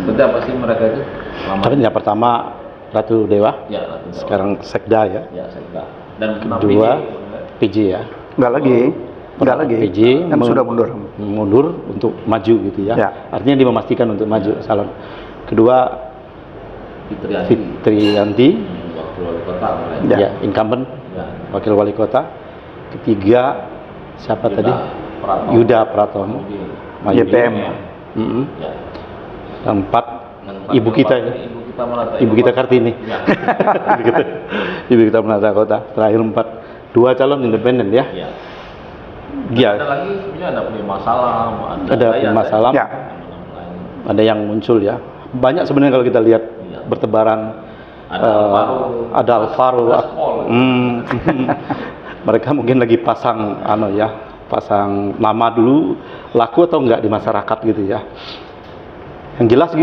Seperti apa sih mereka itu? Tapi yang pertama Ratu Dewa, Ya, Ratu Dewa. sekarang Sekda ya. Ya, Sekda. Dan Kedua PJ ya. Enggak lagi. PJ Kan sudah mundur untuk maju gitu ya. Ya. Artinya dia memastikan untuk maju salon. Kedua Fitriyanti, wakil wali kota. ya, incumbent, Ya. wakil wali kota. Ketiga siapa Yuda tadi? Pratomo. Yuda Pratomo. YPM. Ya. Keempat Dan ibu kita ya. Ibu kita Kartini. Ya. Ibu kita menata kota. Terakhir 4. 2 calon independen ya. Ya. Ya. Ada lagi sebenarnya ada punya masalah, Ada masalah. Ya. Ada yang muncul ya. Banyak sebenarnya kalau kita lihat bertebaran. Ada Alvaro. Mereka mungkin lagi pasang pasang nama dulu laku atau enggak di masyarakat gitu ya. Yang jelas